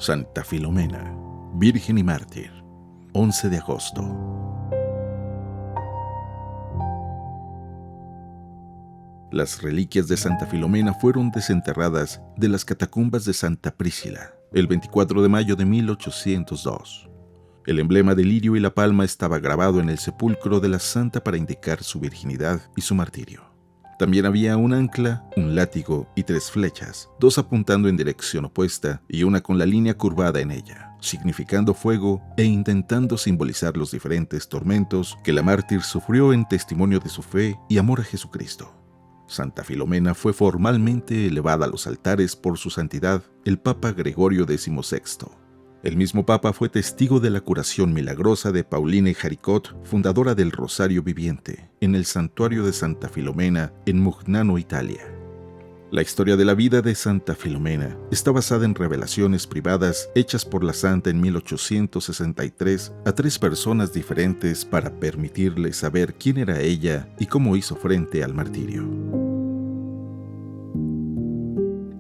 Santa Filomena, Virgen y Mártir, 11 de agosto. Las reliquias de Santa Filomena fueron desenterradas de las catacumbas de Santa Príscila el 24 de mayo de 1802. El emblema del lirio y la palma estaba grabado en el sepulcro de la santa para indicar su virginidad y su martirio. También había un ancla, un látigo y 3 flechas, 2 apuntando en dirección opuesta y una con la línea curvada en ella, significando fuego e intentando simbolizar los diferentes tormentos que la mártir sufrió en testimonio de su fe y amor a Jesucristo. Santa Filomena fue formalmente elevada a los altares por su santidad, el Papa Gregorio XVI. El mismo Papa fue testigo de la curación milagrosa de Pauline Jaricot, fundadora del Rosario Viviente, en el santuario de Santa Filomena, en Mugnano, Italia. La historia de la vida de Santa Filomena está basada en revelaciones privadas hechas por la santa en 1863 a 3 personas diferentes para permitirles saber quién era ella y cómo hizo frente al martirio.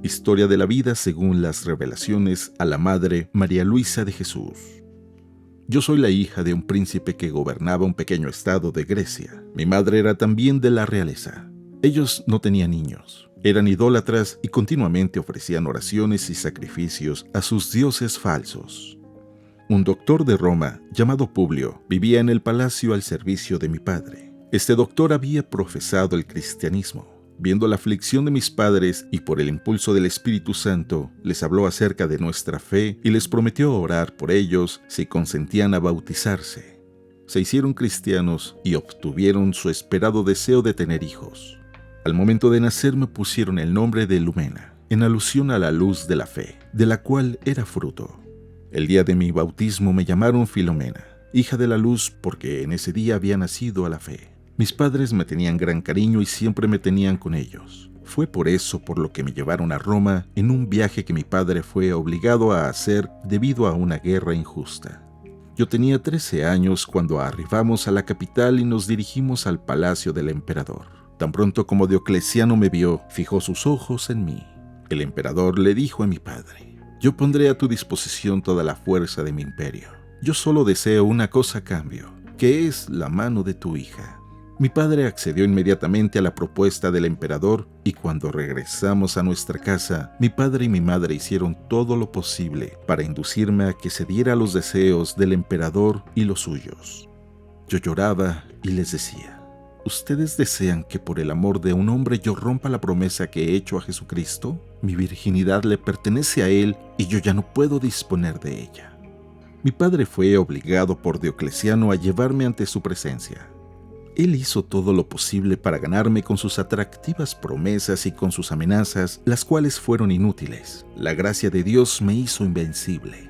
Historia de la vida según las revelaciones a la Madre María Luisa de Jesús. Yo soy la hija de un príncipe que gobernaba un pequeño estado de Grecia. Mi madre era también de la realeza. Ellos no tenían niños. Eran idólatras y continuamente ofrecían oraciones y sacrificios a sus dioses falsos. Un doctor de Roma, llamado Publio, vivía en el palacio al servicio de mi padre. Este doctor había profesado el cristianismo. Viendo la aflicción de mis padres y por el impulso del Espíritu Santo, les habló acerca de nuestra fe y les prometió orar por ellos si consentían a bautizarse. Se hicieron cristianos y obtuvieron su esperado deseo de tener hijos. Al momento de nacer me pusieron el nombre de Lumena, en alusión a la luz de la fe, de la cual era fruto. El día de mi bautismo me llamaron Filomena, hija de la luz, porque en ese día había nacido a la fe. Mis padres me tenían gran cariño y siempre me tenían con ellos. Fue por eso por lo que me llevaron a Roma en un viaje que mi padre fue obligado a hacer debido a una guerra injusta. Yo tenía 13 años cuando arribamos a la capital y nos dirigimos al palacio del emperador. Tan pronto como Diocleciano me vio, fijó sus ojos en mí. El emperador le dijo a mi padre: «Yo pondré a tu disposición toda la fuerza de mi imperio. Yo solo deseo una cosa a cambio, que es la mano de tu hija». Mi padre accedió inmediatamente a la propuesta del emperador y cuando regresamos a nuestra casa, mi padre y mi madre hicieron todo lo posible para inducirme a que cediera a los deseos del emperador y los suyos. Yo lloraba y les decía: ¿ustedes desean que por el amor de un hombre yo rompa la promesa que he hecho a Jesucristo? Mi virginidad le pertenece a él y yo ya no puedo disponer de ella. Mi padre fue obligado por Diocleciano a llevarme ante su presencia. Él hizo todo lo posible para ganarme con sus atractivas promesas y con sus amenazas, las cuales fueron inútiles. La gracia de Dios me hizo invencible.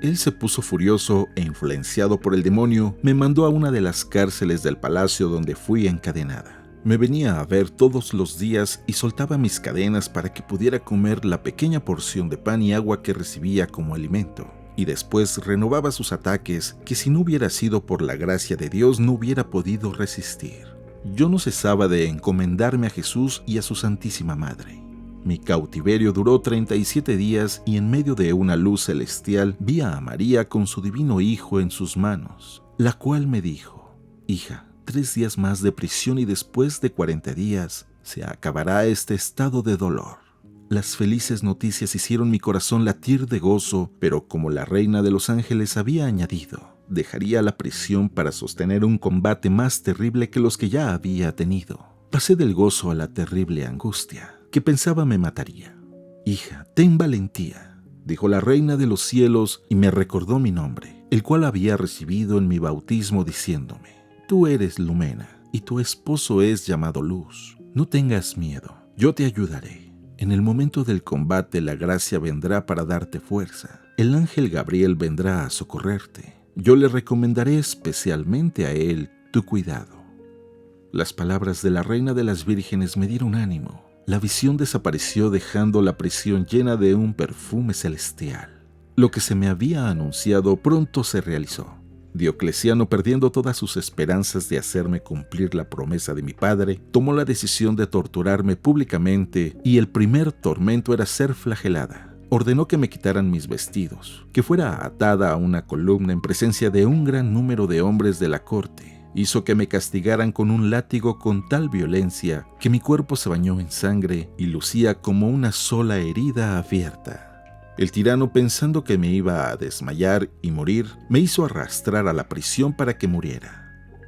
Él se puso furioso e influenciado por el demonio, me mandó a una de las cárceles del palacio donde fui encadenada. Me venía a ver todos los días y soltaba mis cadenas para que pudiera comer la pequeña porción de pan y agua que recibía como alimento. Y después renovaba sus ataques que si no hubiera sido por la gracia de Dios no hubiera podido resistir. Yo no cesaba de encomendarme a Jesús y a su Santísima Madre. Mi cautiverio duró 37 días y en medio de una luz celestial vi a María con su divino Hijo en sus manos, la cual me dijo: «Hija, 3 días más de prisión y después de 40 días se acabará este estado de dolor». Las felices noticias hicieron mi corazón latir de gozo, pero como la reina de los ángeles había añadido, dejaría la prisión para sostener un combate más terrible que los que ya había tenido. Pasé del gozo a la terrible angustia, que pensaba me mataría. «Hija, ten valentía», dijo la reina de los cielos y me recordó mi nombre, el cual había recibido en mi bautismo diciéndome: «Tú eres Lumena y tu esposo es llamado Luz. No tengas miedo, yo te ayudaré. En el momento del combate la gracia vendrá para darte fuerza. El ángel Gabriel vendrá a socorrerte. Yo le recomendaré especialmente a él tu cuidado». Las palabras de la reina de las vírgenes me dieron ánimo. La visión desapareció dejando la prisión llena de un perfume celestial. Lo que se me había anunciado pronto se realizó. Diocleciano, perdiendo todas sus esperanzas de hacerme cumplir la promesa de mi padre, tomó la decisión de torturarme públicamente y el primer tormento era ser flagelada. ordenó que me quitaran mis vestidos, que fuera atada a una columna en presencia de un gran número de hombres de la corte. Hizo que me castigaran con un látigo con tal violencia que mi cuerpo se bañó en sangre y lucía como una sola herida abierta. El tirano, pensando que me iba a desmayar y morir, me hizo arrastrar a la prisión para que muriera.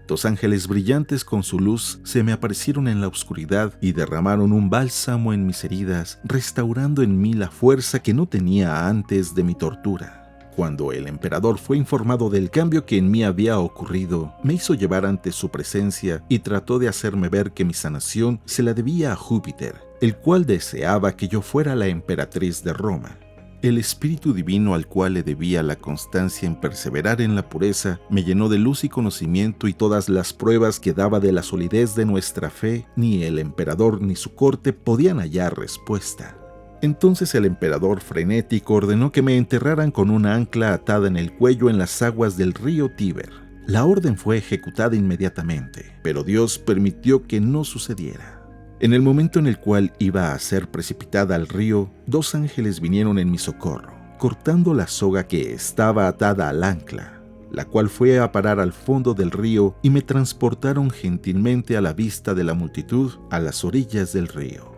2 ángeles brillantes con su luz se me aparecieron en la oscuridad y derramaron un bálsamo en mis heridas, restaurando en mí la fuerza que no tenía antes de mi tortura. Cuando el emperador fue informado del cambio que en mí había ocurrido, me hizo llevar ante su presencia y trató de hacerme ver que mi sanación se la debía a Júpiter, el cual deseaba que yo fuera la emperatriz de Roma. El Espíritu Divino, al cual le debía la constancia en perseverar en la pureza, me llenó de luz y conocimiento, y todas las pruebas que daba de la solidez de nuestra fe, ni el emperador ni su corte podían hallar respuesta. Entonces el emperador, frenético, ordenó que me enterraran con una ancla atada en el cuello en las aguas del río Tíber. La orden fue ejecutada inmediatamente, pero Dios permitió que no sucediera. En el momento en el cual iba a ser precipitada al río, 2 ángeles vinieron en mi socorro, cortando la soga que estaba atada al ancla, la cual fue a parar al fondo del río, y me transportaron gentilmente a la vista de la multitud a las orillas del río.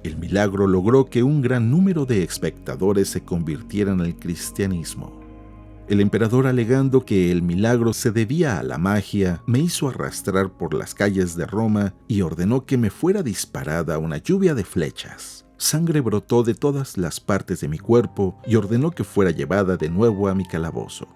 El milagro logró que un gran número de espectadores se convirtieran al cristianismo. El emperador, alegando que el milagro se debía a la magia, me hizo arrastrar por las calles de Roma y ordenó que me fuera disparada una lluvia de flechas. Sangre brotó de todas las partes de mi cuerpo y ordenó que fuera llevada de nuevo a mi calabozo.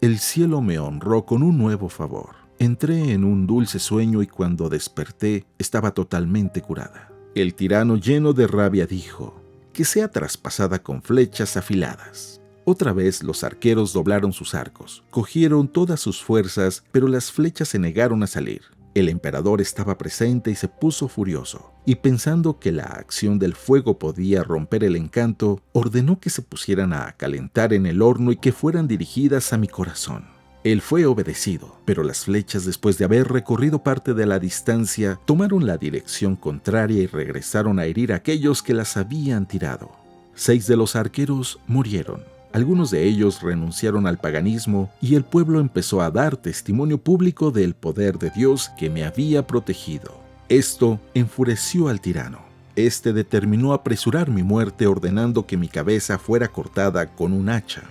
El cielo me honró con un nuevo favor. Entré en un dulce sueño y cuando desperté estaba totalmente curada. El tirano, lleno de rabia, dijo: «Que sea traspasada con flechas afiladas». Otra vez los arqueros doblaron sus arcos, cogieron todas sus fuerzas, pero las flechas se negaron a salir. El emperador estaba presente y se puso furioso, y pensando que la acción del fuego podía romper el encanto, ordenó que se pusieran a calentar en el horno y que fueran dirigidas a mi corazón. Él fue obedecido, pero las flechas, después de haber recorrido parte de la distancia, tomaron la dirección contraria y regresaron a herir a aquellos que las habían tirado. 6 de los arqueros murieron. Algunos de ellos renunciaron al paganismo y el pueblo empezó a dar testimonio público del poder de Dios que me había protegido. Esto enfureció al tirano. Este determinó apresurar mi muerte, ordenando que mi cabeza fuera cortada con un hacha.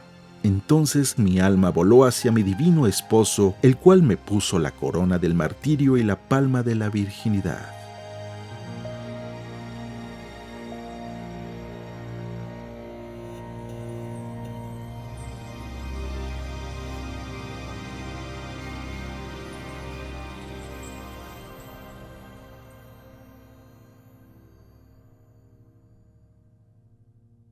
Entonces mi alma voló hacia mi divino esposo, el cual me puso la corona del martirio y la palma de la virginidad.